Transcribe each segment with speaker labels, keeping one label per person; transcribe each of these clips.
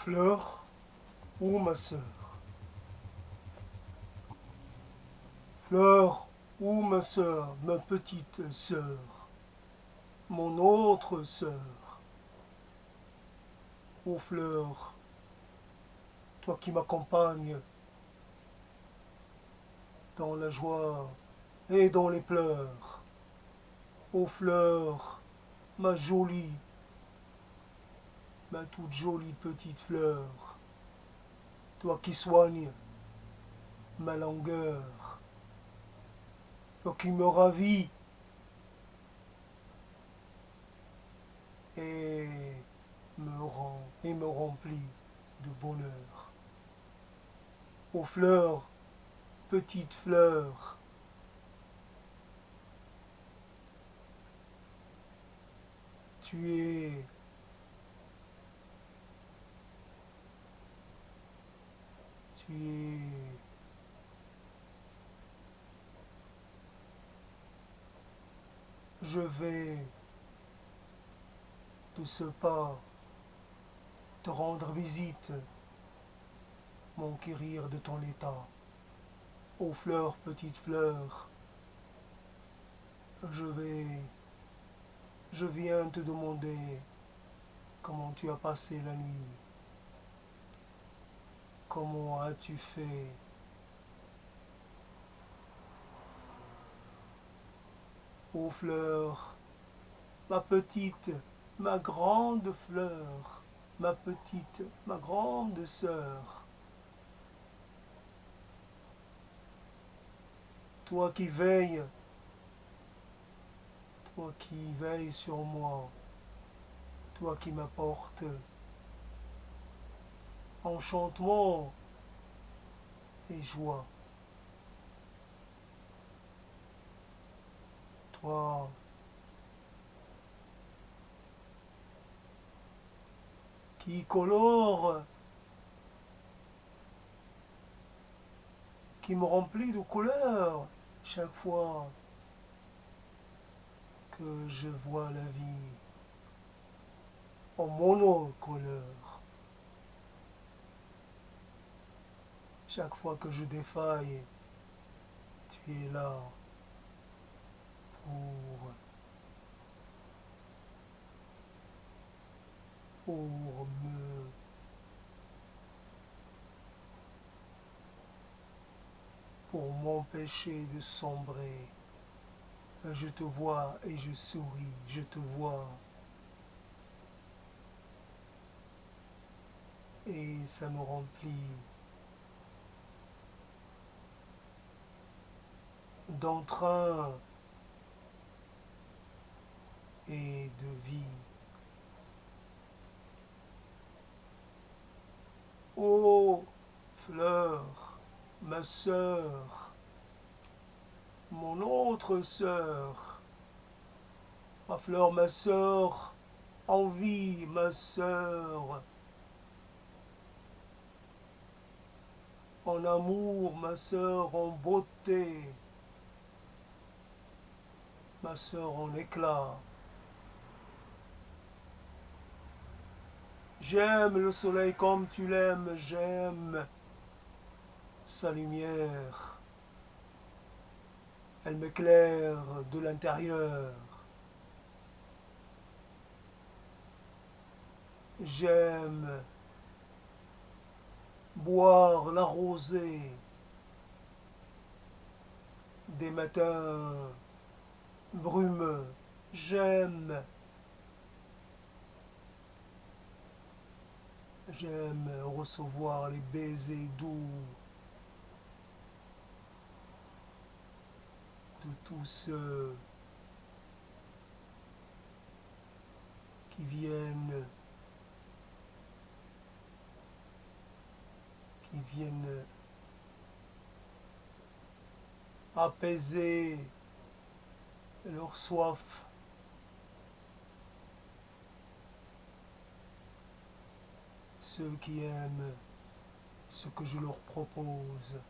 Speaker 1: Fleur ou ma sœur? Fleur ou ma sœur, ma petite sœur, mon autre sœur? Ô fleur, toi qui m'accompagnes dans la joie et dans les pleurs. Ô fleur, ma jolie, ma toute jolie petite fleur, toi qui soignes ma langueur, toi qui me ravis et me remplis de bonheur. Ô fleur, petite fleur, tu es tu es je vais de ce pas te rendre visite, m'enquérir de ton état. Ô fleur, petite fleur, je vais je viens te demander comment tu as passé la nuit, comment as-tu fait. Ô fleur, ma petite, ma grande fleur, ma petite, ma grande sœur, toi qui veilles, toi qui veilles sur moi, toi qui m'apportes enchantement et joie, toi qui colore, qui me remplit de couleurs chaque fois que je vois la vie en monocolore. Chaque fois que je défaille, tu es là pour, pour me pour m'empêcher de sombrer. Je te vois et je souris, je te vois et ça me remplit d'entrain et de vie. Ô fleur, ma sœur, mon autre sœur, ma fleur, ma sœur, en vie, ma sœur, en amour, ma sœur, en beauté, ma sœur en éclat. J'aime le soleil comme tu l'aimes, j'aime sa lumière. Elle m'éclaire de l'intérieur. J'aime boire la rosée des matins brumeux. J'aime recevoir les baisers doux de tous ceux qui viennent apaiser leur soif. Ceux qui aiment ce que je leur propose.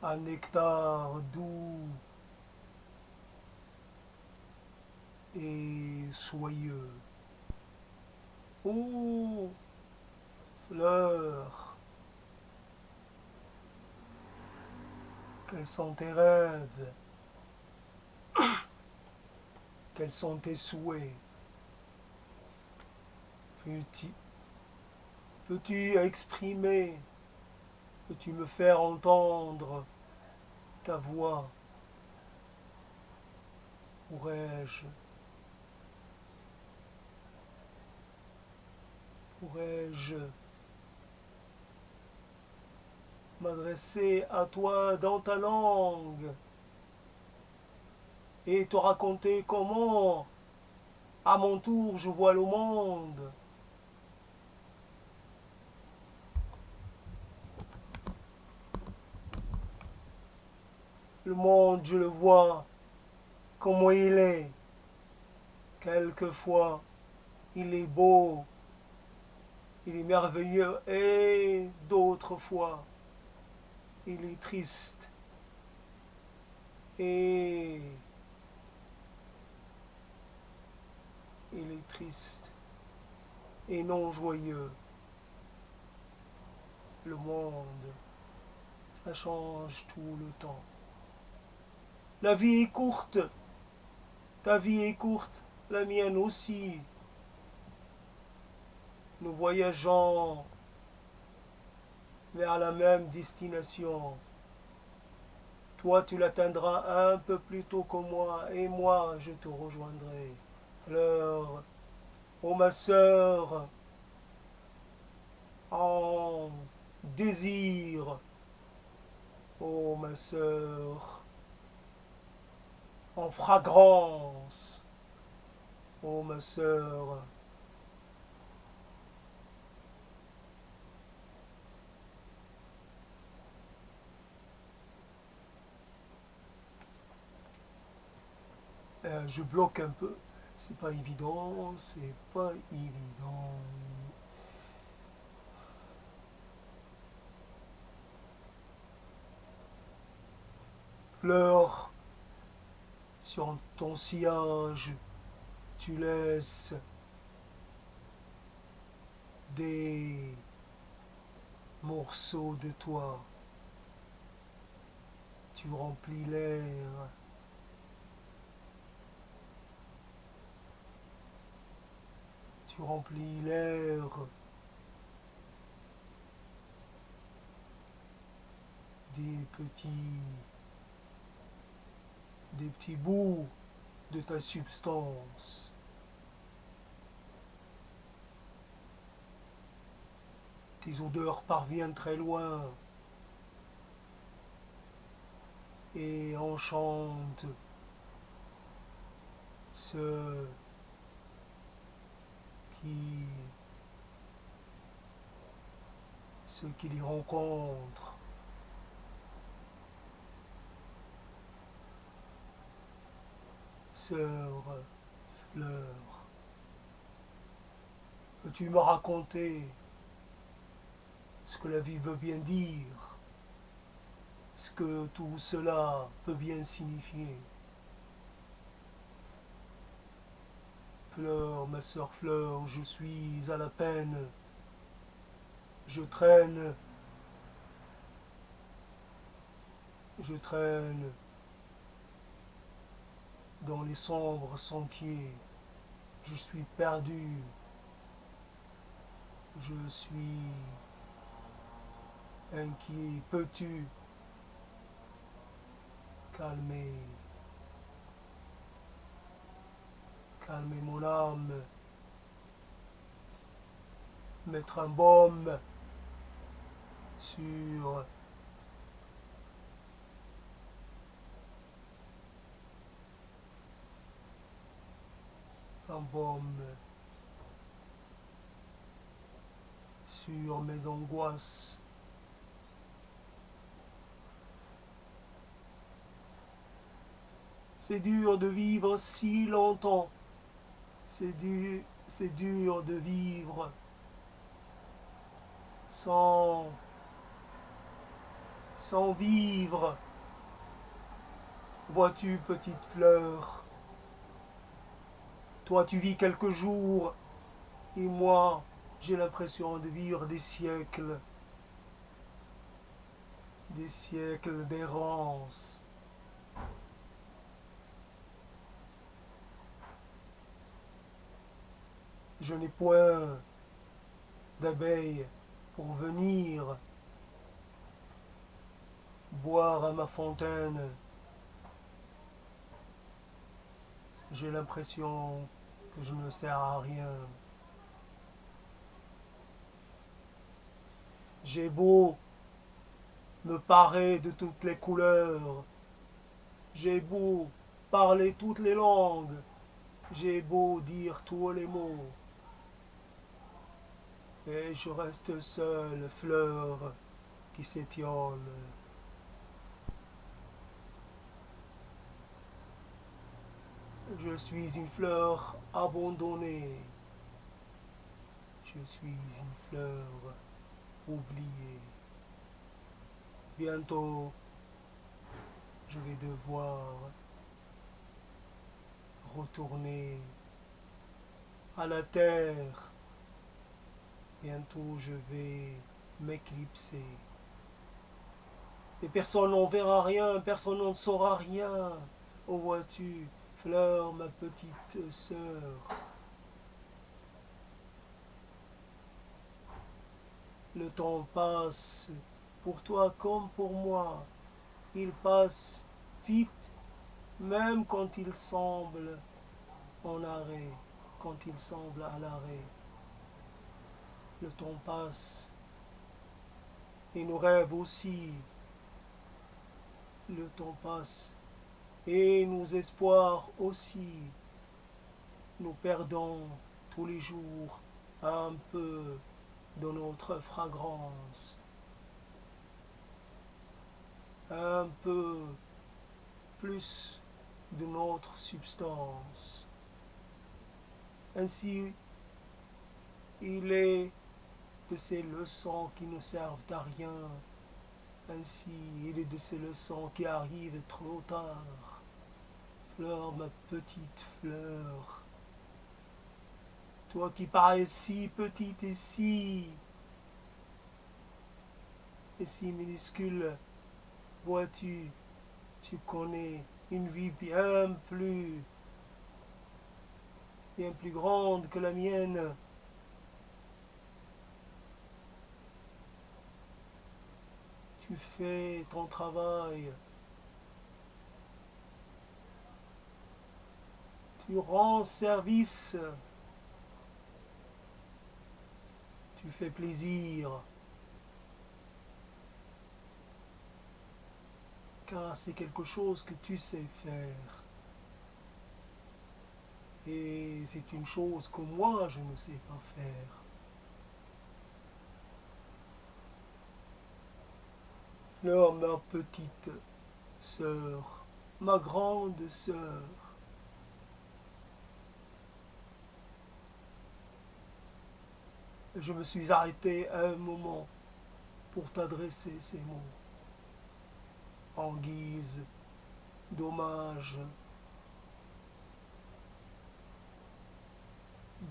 Speaker 1: Un nectar doux et soyeux. Ô fleur, quels sont tes rêves? Quels sont tes souhaits? Peux-tu exprimer? Peux-tu me faire entendre ta voix? Pourrais-je m'adresser à toi dans ta langue et te raconter comment, à mon tour, je vois le monde? Le monde, je le vois comment il est. Quelquefois, il est beau, il est merveilleux, et d'autres fois, il est triste et il est triste et non joyeux. Le monde, ça change tout le temps. La vie est courte, ta vie est courte, la mienne aussi. Nous voyageons vers la même destination. Toi, tu l'atteindras un peu plus tôt que moi, et moi, je te rejoindrai. Fleur, ô ma sœur, en désir, ô ma sœur, en fragrance, ô ma sœur. Je bloque un peu. C'est pas évident, c'est pas évident. Fleur, sur ton sillage, tu laisses des morceaux de toi. Tu remplis l'air. Tu remplis l'air des petits bouts de ta substance. Tes odeurs parviennent très loin et enchantent ceux qui, ceux qui les rencontrent. Sœur, fleur, peux-tu me raconter ce que la vie veut bien dire, ce que tout cela peut bien signifier? Fleur, ma sœur Fleur, je suis à la peine, je traîne dans les sombres sentiers, je suis perdu, je suis inquiet. Peux-tu calmer mon âme, mettre un baume sur un baume sur mes angoisses. C'est dur de vivre si longtemps. C'est dur de vivre sans vivre. Vois-tu, petite fleur, toi tu vis quelques jours Et moi, j'ai l'impression de vivre des siècles d'errance. Je n'ai point d'abeilles pour venir boire à ma fontaine. J'ai l'impression que je ne sers à rien. J'ai beau me parer de toutes les couleurs, j'ai beau parler toutes les langues, j'ai beau dire tous les mots, et je reste seule, fleur qui s'étiole. Je suis une fleur abandonnée, je suis une fleur oubliée. Bientôt, je vais devoir retourner à la terre. Bientôt, je vais m'éclipser. Et personne n'en verra rien, personne n'en saura rien. Oh, vois-tu, Fleur, ma petite sœur, le temps passe pour toi comme pour moi. Il passe vite, même quand il semble en arrêt, quand il semble à l'arrêt. Le temps passe et nos rêves aussi. Le temps passe et nos espoirs aussi. Nous perdons tous les jours un peu de notre fragrance, un peu plus de notre substance. Ainsi, il est de ces leçons qui ne servent à rien. Ainsi, il est de ces leçons qui arrivent trop tard. Fleur, ma petite fleur, toi qui parais si petite et si minuscule, vois-tu, tu connais une vie bien plus grande que la mienne. Tu fais ton travail, tu rends service, tu fais plaisir, car c'est quelque chose que tu sais faire. Et c'est une chose que moi, je ne sais pas faire. Alors, ma petite sœur, ma grande sœur, je me suis arrêté un moment pour t'adresser ces mots en guise d'hommage,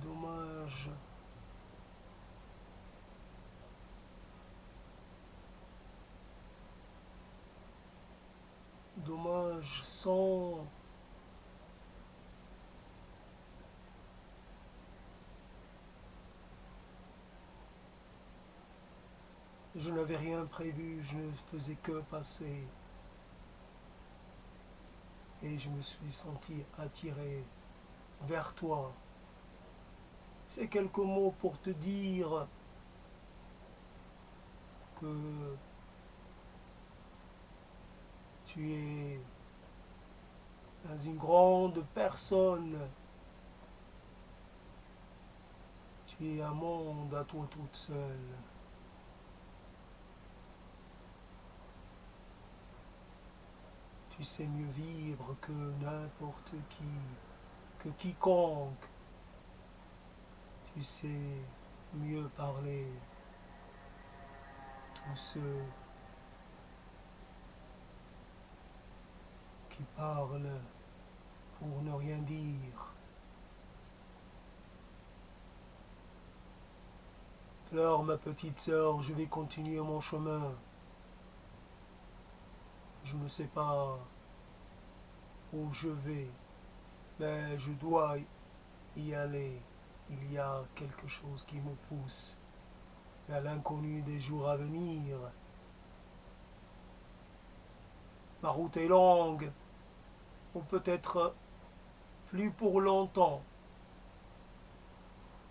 Speaker 1: d'hommage, d'hommage sans je n'avais rien prévu, je ne faisais que passer et je me suis senti attiré vers toi. C'est quelques mots pour te dire que tu es une grande personne, tu es un monde à toi toute seule. Tu sais mieux vivre que n'importe qui, que quiconque. Tu sais mieux parler. Tous ceux qui parlent pour ne rien dire. Fleur, ma petite sœur, je vais continuer mon chemin. Je ne sais pas où je vais, mais je dois y aller. Il y a quelque chose qui me pousse vers l'inconnu des jours à venir. Ma route est longue, ou peut-être plus pour longtemps.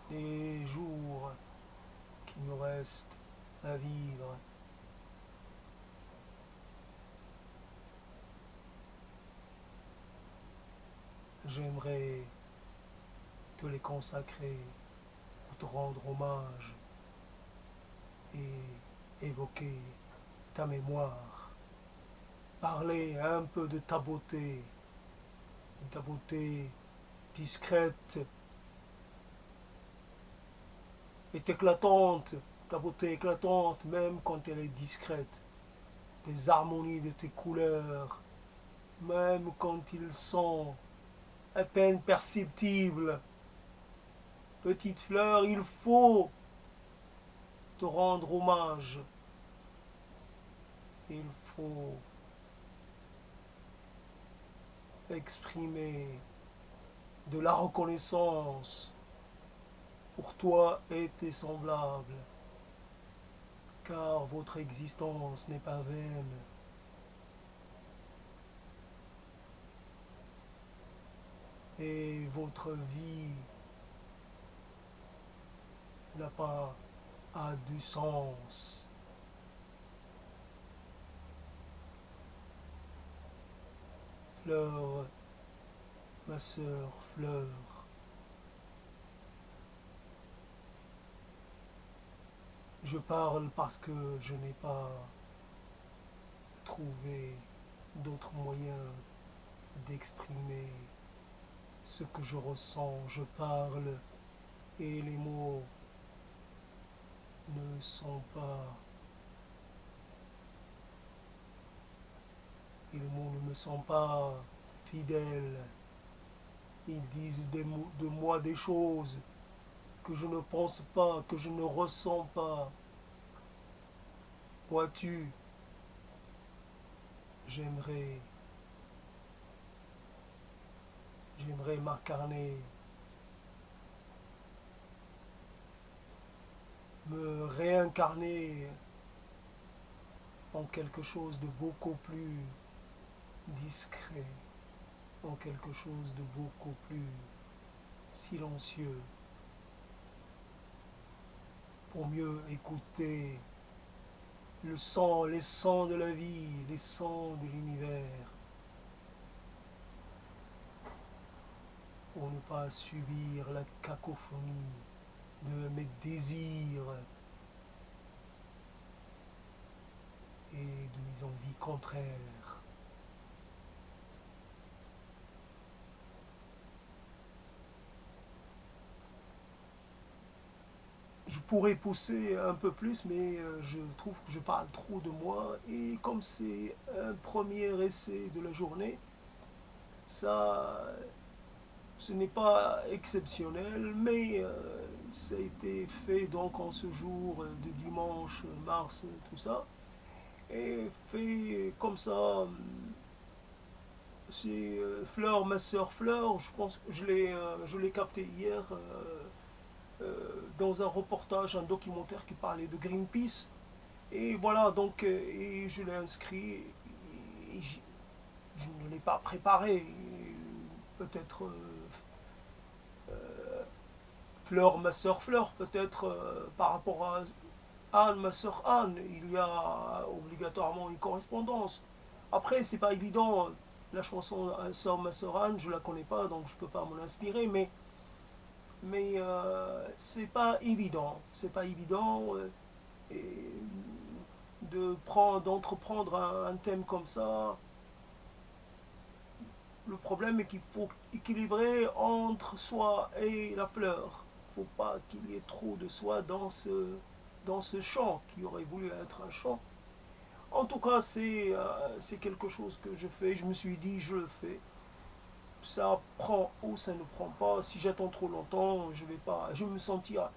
Speaker 1: Les jours qui me restent à vivre. J'aimerais te les consacrer pour te rendre hommage et évoquer ta mémoire. Parler un peu de ta beauté discrète est éclatante, ta beauté éclatante même quand elle est discrète, des harmonies de tes couleurs, même quand ils sont à peine perceptibles. Petite fleur, il faut te rendre hommage, il faut exprimer de la reconnaissance pour toi et tes semblables, car votre existence n'est pas vaine. Et votre vie n'a pas a du sens. Fleur, ma sœur, fleur, je parle parce que je n'ai pas trouvé d'autres moyens d'exprimer ce que je ressens. Je parle et les mots ne sont pas, et les mots ne me sont pas fidèles. Ils disent de moi des choses que je ne pense pas, que je ne ressens pas. Vois-tu, j'aimerais, j'aimerais m'incarner, me réincarner en quelque chose de beaucoup plus discret, en quelque chose de beaucoup plus silencieux, pour mieux écouter les sons de la vie, les sons de l'univers, pour ne pas subir la cacophonie de mes désirs et de mes envies contraires. Je pourrais pousser un peu plus, mais je trouve que je parle trop de moi. Et comme c'est un premier essai de la journée, ça, ce n'est pas exceptionnel, mais ça a été fait donc en ce jour de dimanche, mars, tout ça. Et fait comme ça, c'est Fleur, ma soeur Fleur, je pense que je l'ai capté hier dans un reportage, un documentaire qui parlait de Greenpeace. Et voilà, donc, et je l'ai inscrit. Et je ne l'ai pas préparé. Peut-être Fleur, ma soeur Fleur, peut-être par rapport à Anne, ma soeur Anne, il y a obligatoirement une correspondance. Après, c'est pas évident. La chanson Sœur, ma soeur Anne, je la connais pas, donc je peux pas m'en inspirer, mais c'est pas évident. C'est pas évident et d'entreprendre un thème comme ça. Le problème est qu'il faut équilibrer entre soi et la fleur. Il ne faut pas qu'il y ait trop de soi dans ce chant qui aurait voulu être un chant. En tout cas, c'est quelque chose que je fais. Je me suis dit, je le fais. Ça prend ou ça ne prend pas. Si j'attends trop longtemps, je vais me sentir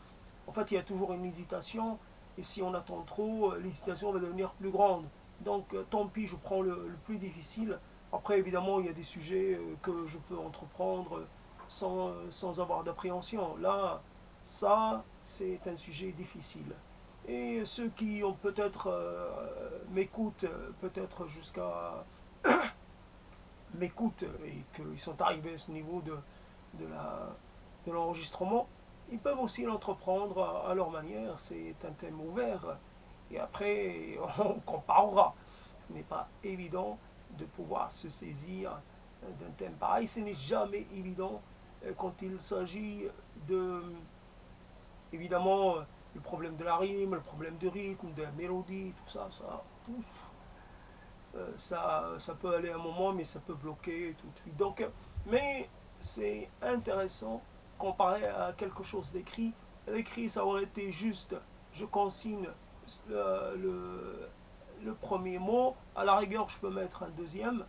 Speaker 1: en fait, il y a toujours une hésitation, et si on attend trop, l'hésitation va devenir plus grande. Donc, tant pis, je prends le plus difficile. Après, évidemment, il y a des sujets que je peux entreprendre sans avoir d'appréhension. Là, ça, c'est un sujet difficile. Et ceux qui ont peut-être m'écoutent, peut-être jusqu'à m'écoutent et qu'ils sont arrivés à ce niveau de la, de l'enregistrement, ils peuvent aussi l'entreprendre à leur manière. C'est un thème ouvert. Et après, on comparera. Ce n'est pas évident de pouvoir se saisir d'un thème pareil. Ce n'est jamais évident quand il s'agit de, évidemment, le problème de la rime, le problème de rythme, de la mélodie, tout ça, ça peut aller un moment, mais ça peut bloquer tout de suite. Donc, mais c'est intéressant comparé à quelque chose d'écrit. L'écrit, ça aurait été juste, je consigne le, le, le premier mot, à la rigueur, je peux mettre un deuxième,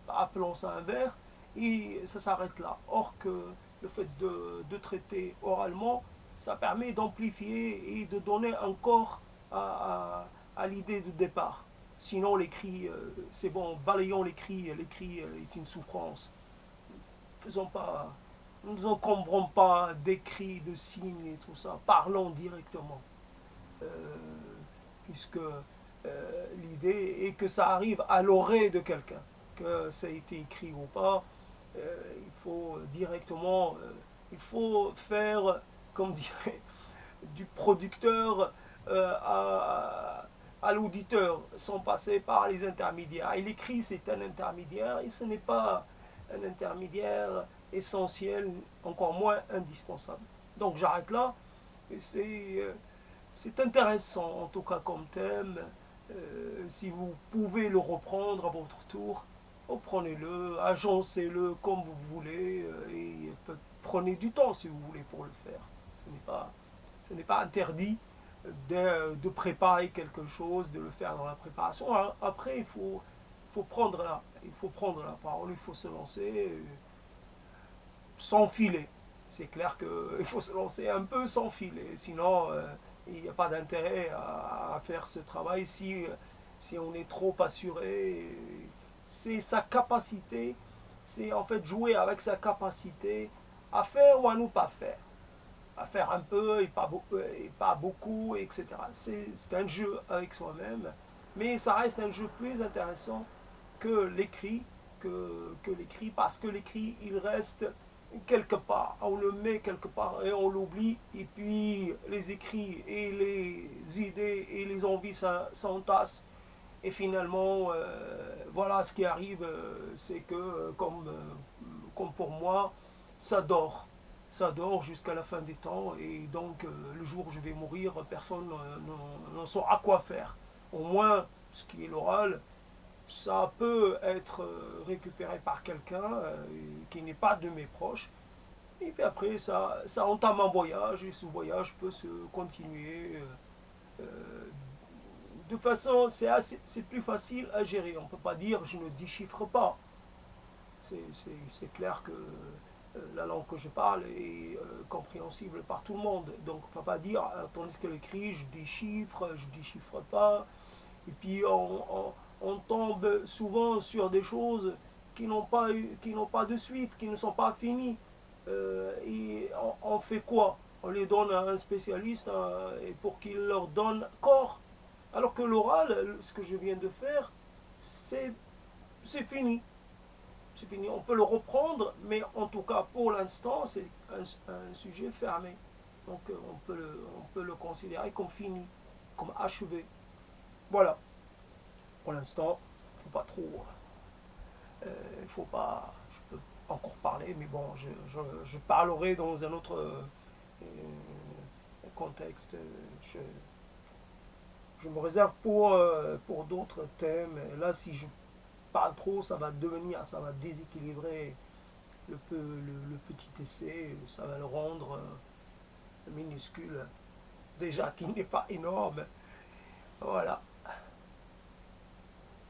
Speaker 1: appelons ça un vers, et ça s'arrête là. Or que le fait de traiter oralement, ça permet d'amplifier et de donner un corps à l'idée de départ. Sinon, l'écrit, c'est bon, balayons l'écrit, l'écrit est une souffrance. Faisons pas, ne nous encombrons pas d'écrits, de signes et tout ça. Parlons directement. Euh, puisque l'idée est que ça arrive à l'oreille de quelqu'un. Que ça a été écrit ou pas, il faut directement, il faut faire, comme dirait, du producteur à l'auditeur, sans passer par les intermédiaires. Et l'écrit, c'est un intermédiaire, et ce n'est pas un intermédiaire essentiel, encore moins indispensable. Donc j'arrête là, et c'est intéressant, en tout cas comme thème. Si vous pouvez le reprendre à votre tour, reprenez-le, agencez-le comme vous voulez, et prenez du temps si vous voulez pour le faire. Ce n'est pas interdit de préparer quelque chose, de le faire dans la préparation. Après, il faut prendre la parole, il faut se lancer sans filet. C'est clair qu'il faut se lancer un peu sans filet, sinon il n'y a pas d'intérêt à faire ce travail si on est trop assuré. C'est sa capacité, c'est en fait jouer avec sa capacité à faire ou à ne pas faire. À faire un peu et pas beaucoup, etc. C'est un jeu avec soi-même, mais ça reste un jeu plus intéressant que l'écrit, que l'écrit, parce que l'écrit, il reste quelque part, on le met quelque part et on l'oublie, et puis les écrits et les idées et les envies s'entassent, et finalement, voilà ce qui arrive, c'est que, comme pour moi, ça dort. Ça dort jusqu'à la fin des temps, et donc le jour où je vais mourir, personne n'en saura quoi faire. Au moins, ce qui est l'oral, ça peut être récupéré par quelqu'un qui n'est pas de mes proches. Et puis après, ça entame un voyage, et ce voyage peut se continuer de façon, c'est plus facile à gérer. On ne peut pas dire je ne déchiffre pas. C'est clair que la langue que je parle est compréhensible par tout le monde. Donc on ne peut pas dire, tandis que l'écrit, je déchiffre pas. Et puis on tombe souvent sur des choses qui n'ont pas de suite, qui ne sont pas finies. Et on fait quoi? On les donne à un spécialiste et pour qu'il leur donne corps. Alors que l'oral, ce que je viens de faire, c'est fini. C'est fini. On peut le reprendre, mais en tout cas, pour l'instant, c'est un sujet fermé. Donc on peut le considérer comme fini, comme achevé. Voilà. Pour l'instant, il ne faut pas trop. Il faut pas. Je peux encore parler, mais bon, je parlerai dans un autre contexte. Je me réserve pour d'autres thèmes. Là, si je parle trop, ça va déséquilibrer le petit essai, ça va le rendre minuscule, déjà qu'il n'est pas énorme. Voilà.